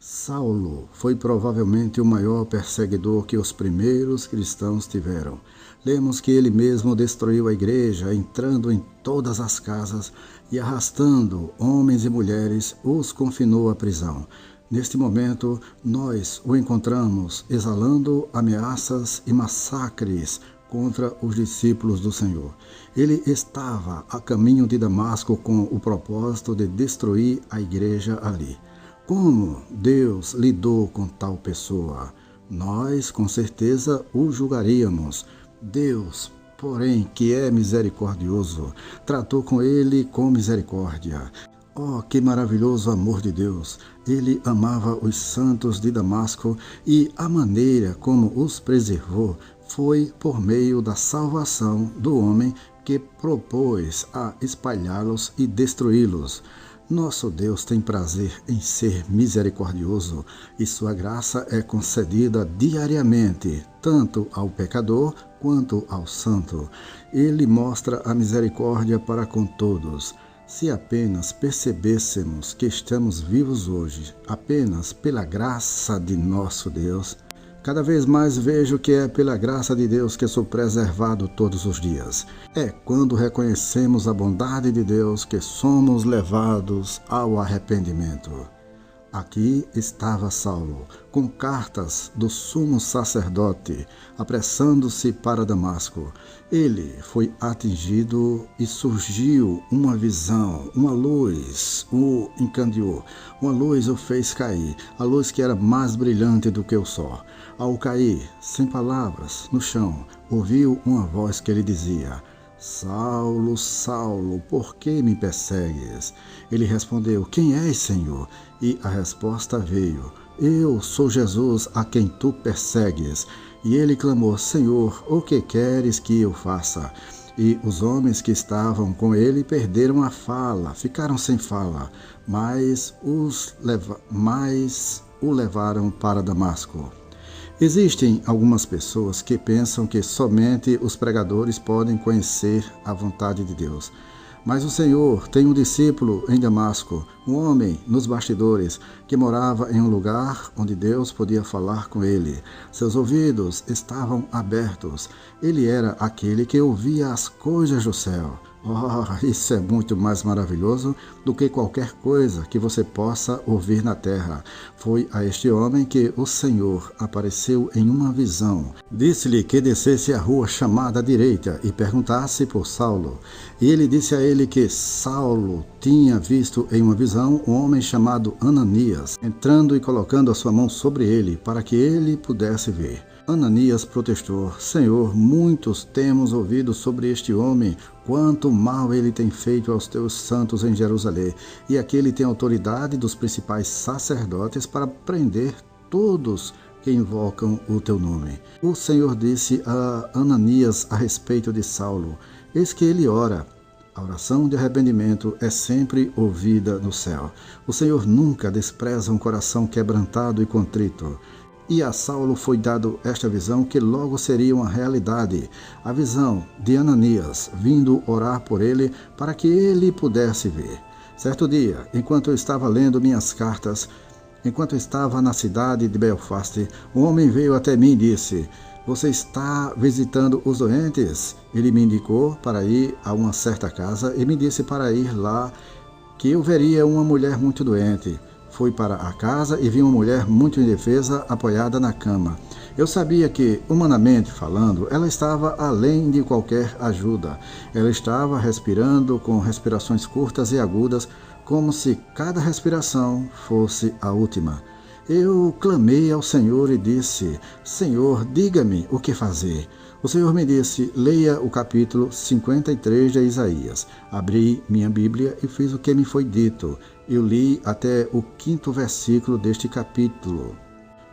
Saulo foi provavelmente o maior perseguidor que os primeiros cristãos tiveram. Lemos que ele mesmo destruiu a igreja, entrando em todas as casas e arrastando homens e mulheres, os confinou à prisão. Neste momento, nós o encontramos exalando ameaças e massacres contra os discípulos do Senhor. Ele estava a caminho de Damasco com o propósito de destruir a igreja ali. Como Deus lidou com tal pessoa? Nós, com certeza, o julgaríamos. Deus, porém, que é misericordioso, tratou com ele com misericórdia. Oh, que maravilhoso amor de Deus! Ele amava os santos de Damasco e a maneira como os preservou foi por meio da salvação do homem que propôs a espalhá-los e destruí-los. Nosso Deus tem prazer em ser misericordioso e sua graça é concedida diariamente, tanto ao pecador quanto ao santo. Ele mostra a misericórdia para com todos. Se apenas percebêssemos que estamos vivos hoje, apenas pela graça de nosso Deus, cada vez mais vejo que é pela graça de Deus que sou preservado todos os dias. É quando reconhecemos a bondade de Deus que somos levados ao arrependimento. Aqui estava Saulo, com cartas do sumo sacerdote, apressando-se para Damasco. Ele foi atingido e surgiu uma visão, uma luz o encandeou. Uma luz o fez cair, a luz que era mais brilhante do que o sol. Ao cair, sem palavras, no chão, ouviu uma voz que lhe dizia: Saulo, Saulo, por que me persegues? Ele respondeu: Quem és, Senhor? E a resposta veio: Eu sou Jesus a quem tu persegues. E ele clamou: Senhor, o que queres que eu faça? E os homens que estavam com ele perderam a fala, ficaram sem fala, mas o levaram para Damasco. Existem algumas pessoas que pensam que somente os pregadores podem conhecer a vontade de Deus. Mas o Senhor tem um discípulo em Damasco, um homem nos bastidores, que morava em um lugar onde Deus podia falar com ele. Seus ouvidos estavam abertos. Ele era aquele que ouvia as coisas do céu. Oh, isso é muito mais maravilhoso do que qualquer coisa que você possa ouvir na terra. Foi a este homem que o Senhor apareceu em uma visão. Disse-lhe que descesse a rua chamada direita e perguntasse por Saulo. E ele disse a ele que Saulo tinha visto em uma visão um homem chamado Ananias, entrando e colocando a sua mão sobre ele para que ele pudesse ver. Ananias protestou: Senhor, muitos temos ouvido sobre este homem, quanto mal ele tem feito aos teus santos em Jerusalém, e aqui ele tem autoridade dos principais sacerdotes para prender todos que invocam o teu nome. O Senhor disse a Ananias a respeito de Saulo: Eis que ele ora. A oração de arrependimento é sempre ouvida no céu. O Senhor nunca despreza um coração quebrantado e contrito. E a Saulo foi dado esta visão que logo seria uma realidade, a visão de Ananias vindo orar por ele para que ele pudesse ver. Certo dia, enquanto eu estava lendo minhas cartas, enquanto estava na cidade de Belfast, um homem veio até mim e disse: Você está visitando os doentes? Ele me indicou para ir a uma certa casa e me disse para ir lá que eu veria uma mulher muito doente. Fui para a casa e vi uma mulher muito indefesa apoiada na cama. Eu sabia que, humanamente falando, ela estava além de qualquer ajuda. Ela estava respirando com respirações curtas e agudas, como se cada respiração fosse a última. Eu clamei ao Senhor e disse: Senhor, diga-me o que fazer. O Senhor me disse: leia o capítulo 53 de Isaías. Abri minha Bíblia e fiz o que me foi dito. Eu li até o 5º versículo deste capítulo.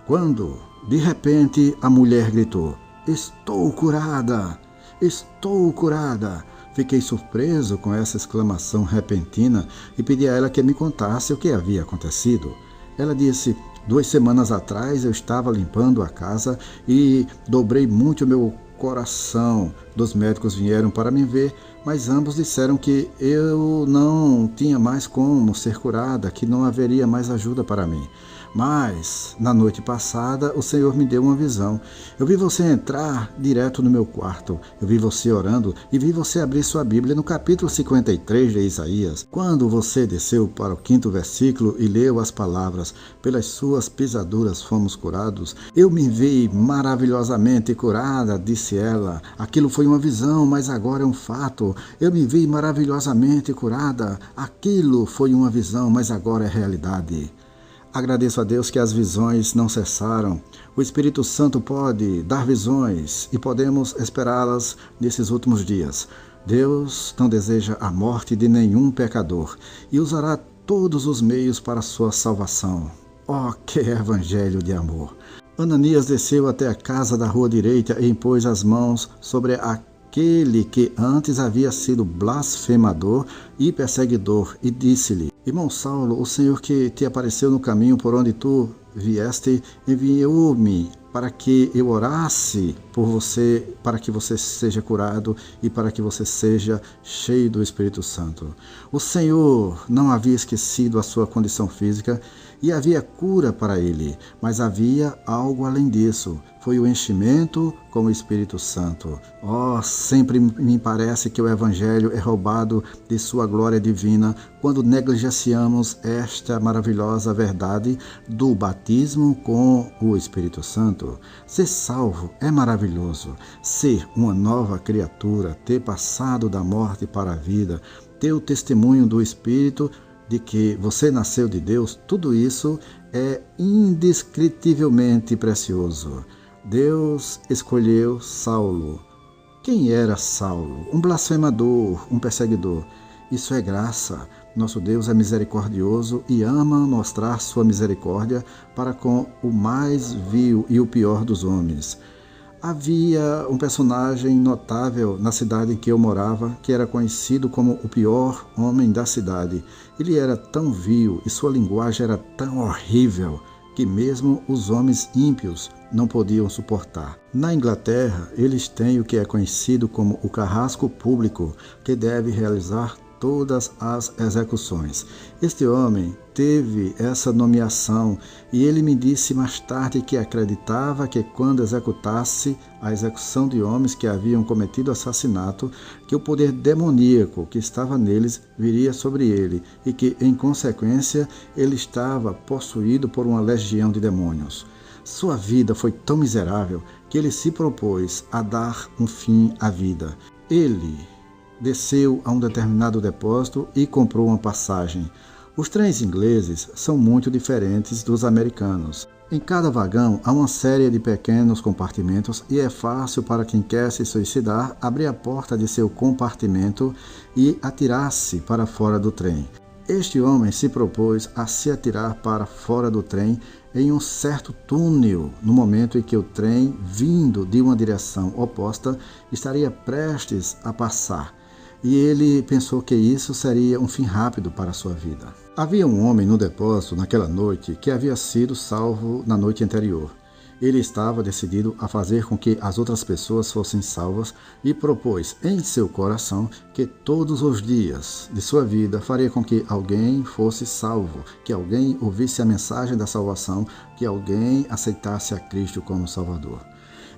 Quando, de repente, a mulher gritou: Estou curada! Estou curada! Fiquei surpreso com essa exclamação repentina e pedi a ela que me contasse o que havia acontecido. Ela disse: 2 semanas atrás eu estava limpando a casa e dobrei muito o meu coração. 2 médicos vieram para me ver, mas ambos disseram que eu não tinha mais como ser curada, que não haveria mais ajuda para mim. Mas, na noite passada, o Senhor me deu uma visão. Eu vi você entrar direto no meu quarto. Eu vi você orando e vi você abrir sua Bíblia no capítulo 53 de Isaías. Quando você desceu para o 5º versículo e leu as palavras, pelas suas pisaduras fomos curados, eu me vi maravilhosamente curada, disse ela. Aquilo foi uma visão, mas agora é um fato. Eu me vi maravilhosamente curada. Aquilo foi uma visão, mas agora é realidade. Agradeço a Deus que as visões não cessaram. O Espírito Santo pode dar visões e podemos esperá-las nesses últimos dias. Deus não deseja a morte de nenhum pecador e usará todos os meios para a sua salvação. Oh, que evangelho de amor! Ananias desceu até a casa da rua direita e impôs as mãos sobre aquele que antes havia sido blasfemador e perseguidor, e disse-lhe: Irmão Saulo, o Senhor que te apareceu no caminho por onde tu vieste, enviou-me para que eu orasse por você, para que você seja curado e para que você seja cheio do Espírito Santo. O Senhor não havia esquecido a sua condição física e havia cura para ele, mas havia algo além disso. Foi o enchimento com o Espírito Santo. Oh, sempre me parece que o Evangelho é roubado de sua glória divina quando negligenciamos esta maravilhosa verdade do batismo com o Espírito Santo. Ser salvo é maravilhoso. Ser uma nova criatura, ter passado da morte para a vida, ter o testemunho do Espírito de que você nasceu de Deus, tudo isso é indescritivelmente precioso. Deus escolheu Saulo. Quem era Saulo? Um blasfemador, um perseguidor. Isso é graça. Nosso Deus é misericordioso e ama mostrar sua misericórdia para com o mais vil e o pior dos homens. Havia um personagem notável na cidade em que eu morava, que era conhecido como o pior homem da cidade. Ele era tão vil e sua linguagem era tão horrível que mesmo os homens ímpios não podiam suportar. Na Inglaterra, eles têm o que é conhecido como o carrasco público, que deve realizar todas as execuções. Este homem teve essa nomeação e ele me disse mais tarde que acreditava que quando executasse a execução de homens que haviam cometido assassinato, que o poder demoníaco que estava neles viria sobre ele e que, em consequência, ele estava possuído por uma legião de demônios. Sua vida foi tão miserável que ele se propôs a dar um fim à vida. Ele desceu a um determinado depósito e comprou uma passagem. Os trens ingleses são muito diferentes dos americanos. Em cada vagão há uma série de pequenos compartimentos e é fácil para quem quer se suicidar abrir a porta de seu compartimento e atirar-se para fora do trem. Este homem se propôs a se atirar para fora do trem em um certo túnel, no momento em que o trem, vindo de uma direção oposta, estaria prestes a passar. E ele pensou que isso seria um fim rápido para a sua vida. Havia um homem no depósito naquela noite que havia sido salvo na noite anterior. Ele estava decidido a fazer com que as outras pessoas fossem salvas e propôs em seu coração que todos os dias de sua vida faria com que alguém fosse salvo, que alguém ouvisse a mensagem da salvação, que alguém aceitasse a Cristo como Salvador.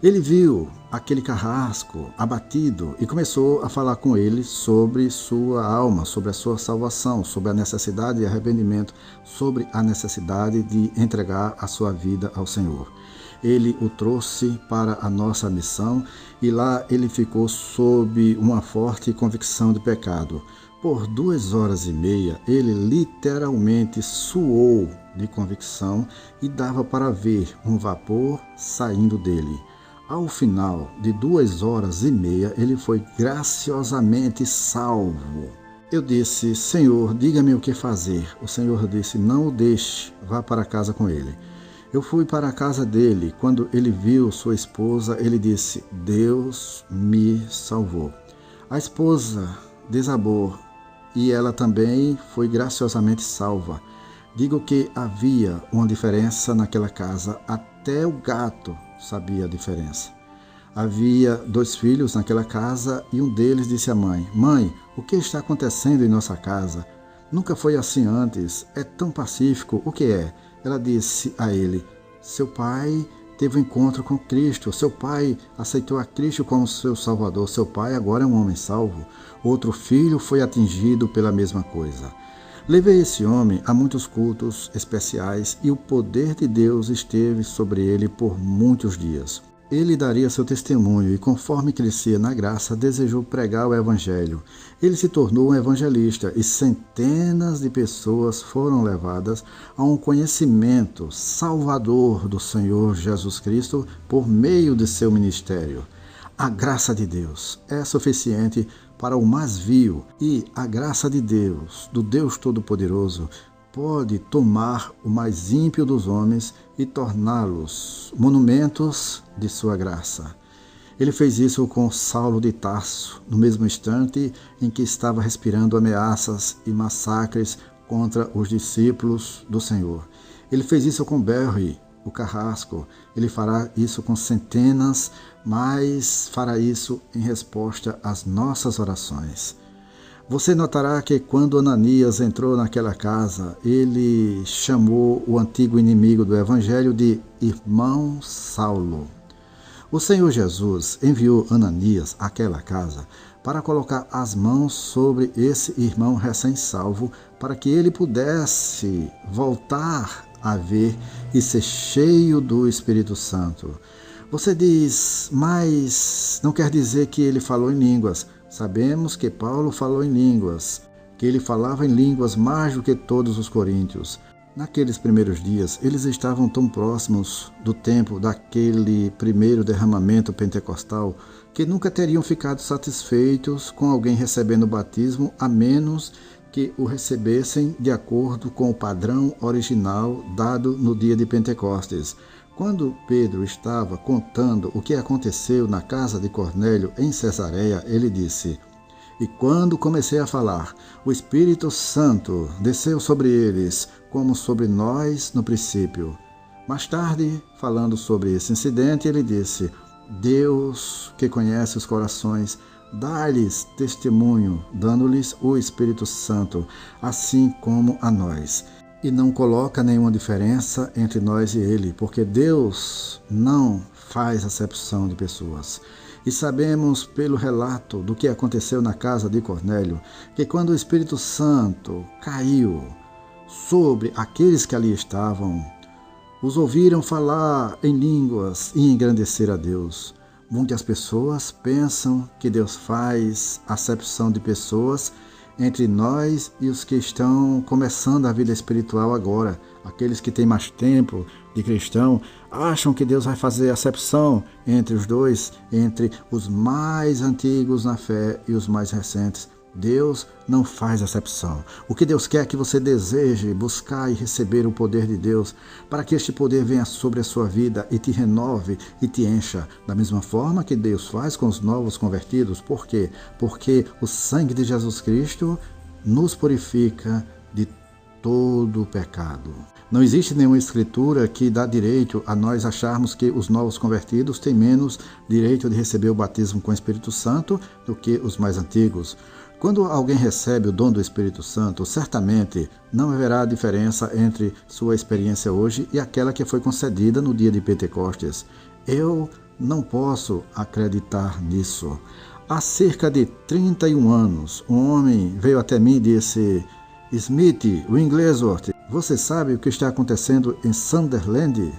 Ele viu aquele carrasco abatido e começou a falar com ele sobre sua alma, sobre a sua salvação, sobre a necessidade de arrependimento, sobre a necessidade de entregar a sua vida ao Senhor. Ele o trouxe para a nossa missão e lá ele ficou sob uma forte convicção de pecado. Por 2h30 ele literalmente suou de convicção e dava para ver um vapor saindo dele. Ao final de 2h30, ele foi graciosamente salvo. Eu disse: Senhor, diga-me o que fazer. O Senhor disse: não o deixe, vá para casa com ele. Eu fui para a casa dele. Quando ele viu sua esposa, ele disse: Deus me salvou. A esposa desabou e ela também foi graciosamente salva. Digo que havia uma diferença naquela casa, até o gato sabia a diferença. Havia 2 filhos naquela casa e um deles disse à mãe: Mãe, o que está acontecendo em nossa casa? Nunca foi assim antes, é tão pacífico, o que é? ela disse a ele: seu pai teve um encontro com Cristo, seu pai aceitou a Cristo como seu Salvador, seu pai agora é um homem salvo. Outro filho foi atingido pela mesma coisa. Levei esse homem a muitos cultos especiais e o poder de Deus esteve sobre ele por muitos dias. Ele daria seu testemunho e, conforme crescia na graça, desejou pregar o Evangelho. Ele se tornou um evangelista e centenas de pessoas foram levadas a um conhecimento salvador do Senhor Jesus Cristo por meio de seu ministério. A graça de Deus é suficiente para o mais vil e a graça de Deus, do Deus Todo-Poderoso, pode tomar o mais ímpio dos homens e torná-los monumentos de sua graça. Ele fez isso com Saulo de Tarso, no mesmo instante em que estava respirando ameaças e massacres contra os discípulos do Senhor. Ele fez isso com Barry, o carrasco. Ele fará isso com centenas, mas fará isso em resposta às nossas orações. Você notará que quando Ananias entrou naquela casa, ele chamou o antigo inimigo do Evangelho de irmão Saulo. O Senhor Jesus enviou Ananias àquela casa para colocar as mãos sobre esse irmão recém-salvo para que ele pudesse voltar a ver e ser cheio do Espírito Santo. Você diz, mas não quer dizer que ele falou em línguas. Sabemos que Paulo falou em línguas, que ele falava em línguas mais do que todos os coríntios. Naqueles primeiros dias, eles estavam tão próximos do tempo daquele primeiro derramamento pentecostal que nunca teriam ficado satisfeitos com alguém recebendo o batismo, a menos que o recebessem de acordo com o padrão original dado no dia de Pentecostes. Quando Pedro estava contando o que aconteceu na casa de Cornélio em Cesareia, ele disse: e quando comecei a falar, o Espírito Santo desceu sobre eles, como sobre nós no princípio. Mais tarde, falando sobre esse incidente, ele disse: Deus, que conhece os corações, dá-lhes testemunho, dando-lhes o Espírito Santo, assim como a nós. E não coloca nenhuma diferença entre nós e ele, porque Deus não faz acepção de pessoas. E sabemos pelo relato do que aconteceu na casa de Cornélio, que quando o Espírito Santo caiu sobre aqueles que ali estavam, os ouviram falar em línguas e engrandecer a Deus. Muitas pessoas pensam que Deus faz acepção de pessoas entre nós e os que estão começando a vida espiritual agora. Aqueles que têm mais tempo de cristão acham que Deus vai fazer acepção entre os dois, entre os mais antigos na fé e os mais recentes. Deus não faz acepção. O que Deus quer é que você deseje buscar e receber o poder de Deus, para que este poder venha sobre a sua vida e te renove e te encha, da mesma forma que Deus faz com os novos convertidos. Por quê? Porque o sangue de Jesus Cristo nos purifica de todo o pecado. Não existe nenhuma escritura que dá direito a nós acharmos que os novos convertidos têm menos direito de receber o batismo com o Espírito Santo do que os mais antigos. Quando alguém recebe o dom do Espírito Santo, certamente não haverá diferença entre sua experiência hoje e aquela que foi concedida no dia de Pentecostes. Eu não posso acreditar nisso. Há cerca de 31 anos, um homem veio até mim e disse: Smith, Wigglesworth, você sabe o que está acontecendo em Sunderland?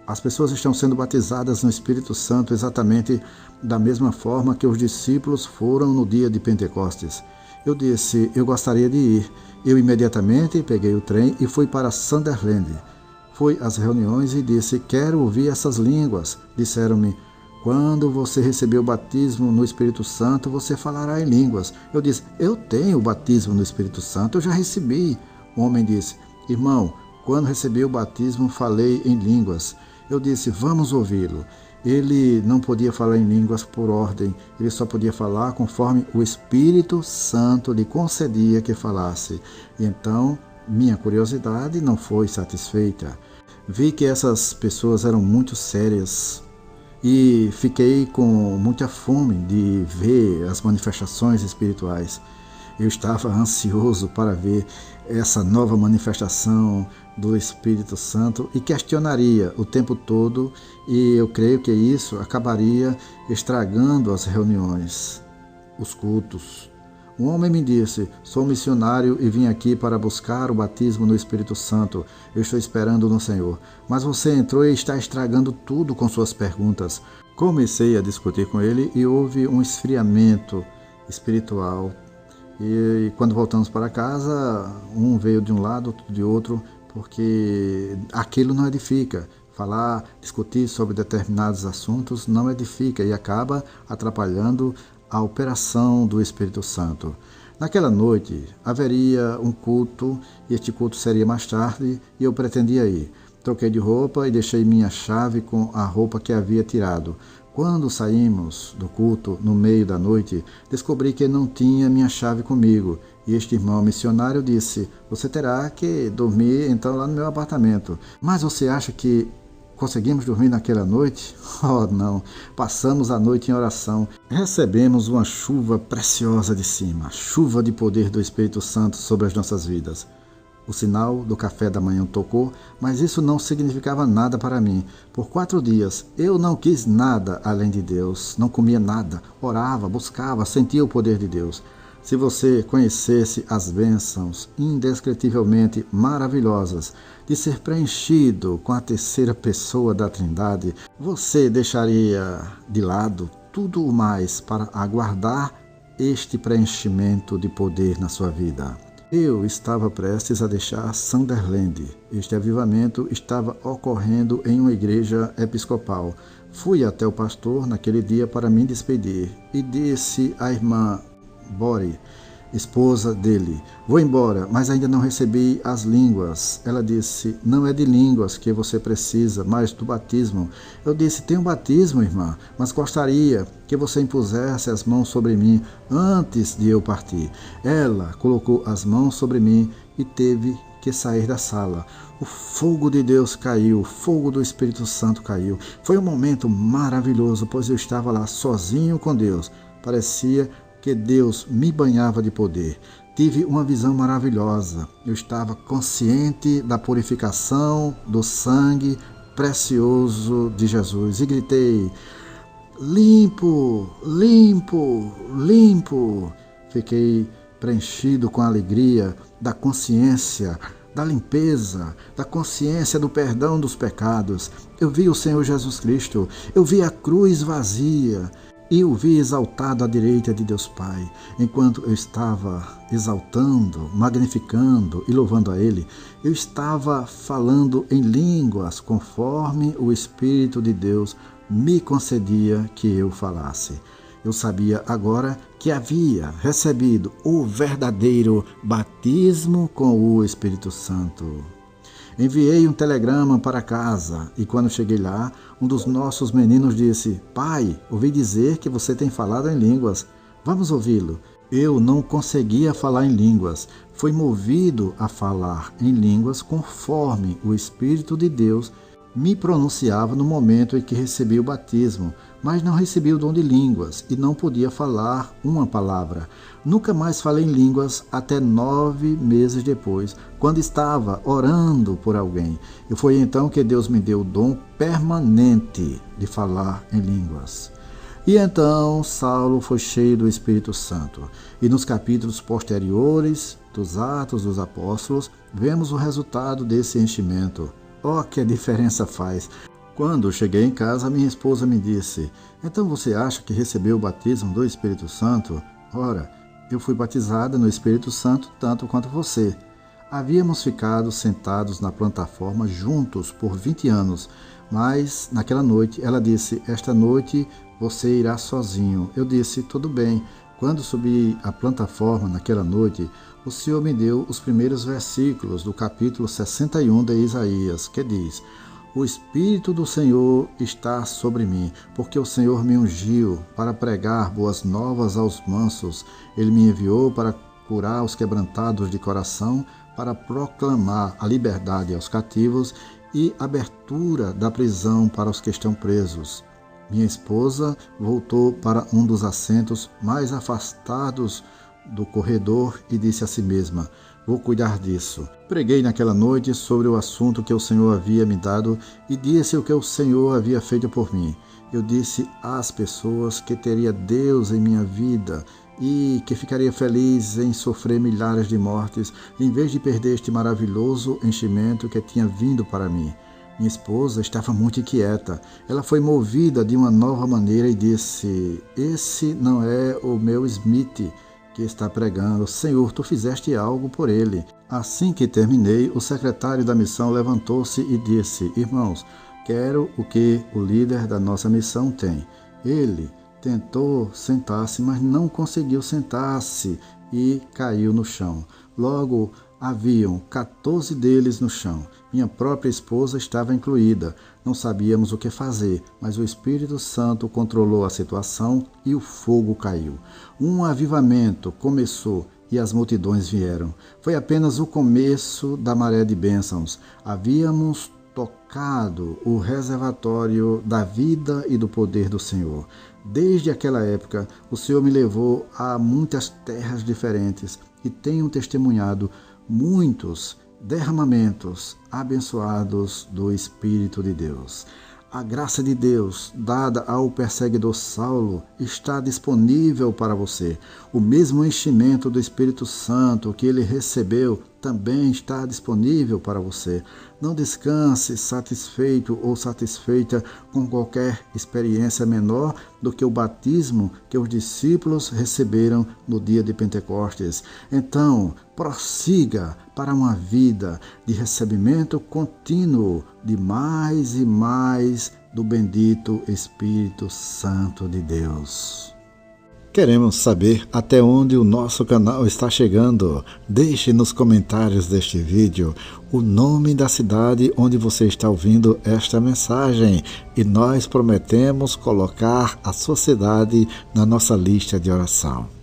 As pessoas estão sendo batizadas no Espírito Santo exatamente da mesma forma que os discípulos foram no dia de Pentecostes. Eu disse: eu gostaria de ir. Eu imediatamente peguei o trem e fui para Sunderland. Fui às reuniões e disse: quero ouvir essas línguas. Disseram-me: quando você receber o batismo no Espírito Santo, você falará em línguas. Eu disse: eu tenho o batismo no Espírito Santo, eu já recebi. O homem disse: irmão, quando recebi o batismo, falei em línguas. Eu disse: vamos ouvi-lo. Ele não podia falar em línguas por ordem, ele só podia falar conforme o Espírito Santo lhe concedia que falasse. E então, minha curiosidade não foi satisfeita. Vi que essas pessoas eram muito sérias e fiquei com muita fome de ver as manifestações espirituais. Eu estava ansioso para ver essa nova manifestação do Espírito Santo e questionaria o tempo todo, e eu creio que isso acabaria estragando as reuniões, os cultos. Um homem me disse: sou missionário e vim aqui para buscar o batismo no Espírito Santo. Eu estou esperando no Senhor. Mas você entrou e está estragando tudo com suas perguntas. Comecei a discutir com ele e houve um esfriamento espiritual. E quando voltamos para casa, um veio de um lado, outro de outro, porque aquilo não edifica. Falar, discutir sobre determinados assuntos não edifica e acaba atrapalhando a operação do Espírito Santo. Naquela noite haveria um culto e este culto seria mais tarde e eu pretendia ir. Troquei de roupa e deixei minha chave com a roupa que havia tirado. Quando saímos do culto, no meio da noite, descobri que não tinha minha chave comigo. E este irmão missionário disse: você terá que dormir então lá no meu apartamento. Mas você acha que conseguimos dormir naquela noite? Oh, não! Passamos a noite em oração. Recebemos uma chuva preciosa de cima, chuva de poder do Espírito Santo sobre as nossas vidas. O sinal do café da manhã tocou, mas isso não significava nada para mim. Por 4 dias, eu não quis nada além de Deus, não comia nada, orava, buscava, sentia o poder de Deus. Se você conhecesse as bênçãos indescritivelmente maravilhosas de ser preenchido com a terceira pessoa da Trindade, você deixaria de lado tudo o mais para aguardar este preenchimento de poder na sua vida. Eu estava prestes a deixar Sunderland. Este avivamento estava ocorrendo em uma igreja episcopal. Fui até o pastor naquele dia para me despedir e disse à irmã Bori, esposa dele: vou embora, mas ainda não recebi as línguas. Ela disse: não é de línguas que você precisa, mas do batismo. Eu disse: tenho batismo, irmã, mas gostaria que você impusesse as mãos sobre mim antes de eu partir. Ela colocou as mãos sobre mim e teve que sair da sala. O fogo de Deus caiu, o fogo do Espírito Santo caiu. Foi um momento maravilhoso, pois eu estava lá sozinho com Deus. Parecia que Deus me banhava de poder. Tive uma visão maravilhosa. Eu estava consciente da purificação do sangue precioso de Jesus e gritei: limpo, limpo, limpo. Fiquei preenchido com a alegria da consciência, da limpeza, da consciência do perdão dos pecados. Eu vi o Senhor Jesus Cristo, eu vi a cruz vazia e o vi exaltado à direita de Deus Pai. Enquanto eu estava exaltando, magnificando e louvando a Ele, eu estava falando em línguas conforme o Espírito de Deus me concedia que eu falasse. Eu sabia agora que havia recebido o verdadeiro batismo com o Espírito Santo. Enviei um telegrama para casa e quando cheguei lá, um dos nossos meninos disse: pai, ouvi dizer que você tem falado em línguas. Vamos ouvi-lo. Eu não conseguia falar em línguas. Fui movido a falar em línguas conforme o Espírito de Deus me pronunciava no momento em que recebi o batismo, mas não recebi o dom de línguas e não podia falar uma palavra. Nunca mais falei em línguas até 9 meses depois, quando estava orando por alguém. E foi então que Deus me deu o dom permanente de falar em línguas. E então Saulo foi cheio do Espírito Santo. E nos capítulos posteriores dos Atos dos Apóstolos, vemos o resultado desse enchimento. Oh, que a diferença faz! Quando cheguei em casa, minha esposa me disse: então você acha que recebeu o batismo do Espírito Santo? Ora, eu fui batizada no Espírito Santo tanto quanto você. Havíamos ficado sentados na plataforma juntos por 20 anos, mas naquela noite ela disse: esta noite você irá sozinho. Eu disse: tudo bem. Quando subi a plataforma naquela noite, o Senhor me deu os primeiros versículos do capítulo 61 de Isaías, que diz: o Espírito do Senhor está sobre mim, porque o Senhor me ungiu para pregar boas novas aos mansos. Ele me enviou para curar os quebrantados de coração, para proclamar a liberdade aos cativos e abertura da prisão para os que estão presos. Minha esposa voltou para um dos assentos mais afastados do corredor e disse a si mesma: vou cuidar disso. Preguei naquela noite sobre o assunto que o Senhor havia me dado e disse o que o Senhor havia feito por mim. Eu disse às pessoas que teria Deus em minha vida e que ficaria feliz em sofrer milhares de mortes, em vez de perder este maravilhoso enchimento que tinha vindo para mim. Minha esposa estava muito inquieta. Ela foi movida de uma nova maneira e disse: esse não é o meu Smith que está pregando. Senhor, tu fizeste algo por ele. Assim que terminei, o secretário da missão levantou-se e disse: irmãos, quero o que o líder da nossa missão tem. Ele tentou sentar-se, mas não conseguiu sentar-se e caiu no chão. Logo, haviam 14 deles no chão. Minha própria esposa estava incluída. Não sabíamos o que fazer, mas o Espírito Santo controlou a situação e o fogo caiu. Um avivamento começou e as multidões vieram. Foi apenas o começo da maré de bênçãos. Havíamos tocado o reservatório da vida e do poder do Senhor. Desde aquela época, o Senhor me levou a muitas terras diferentes e tenho testemunhado muitos derramamentos abençoados do Espírito de Deus. A graça de Deus, dada ao perseguidor Saulo, está disponível para você. O mesmo enchimento do Espírito Santo que ele recebeu também está disponível para você. Não descanse satisfeito ou satisfeita com qualquer experiência menor do que o batismo que os discípulos receberam no dia de Pentecostes. Então, prossiga para uma vida de recebimento contínuo de mais e mais do bendito Espírito Santo de Deus. Queremos saber até onde o nosso canal está chegando. Deixe nos comentários deste vídeo o nome da cidade onde você está ouvindo esta mensagem e nós prometemos colocar a sua cidade na nossa lista de oração.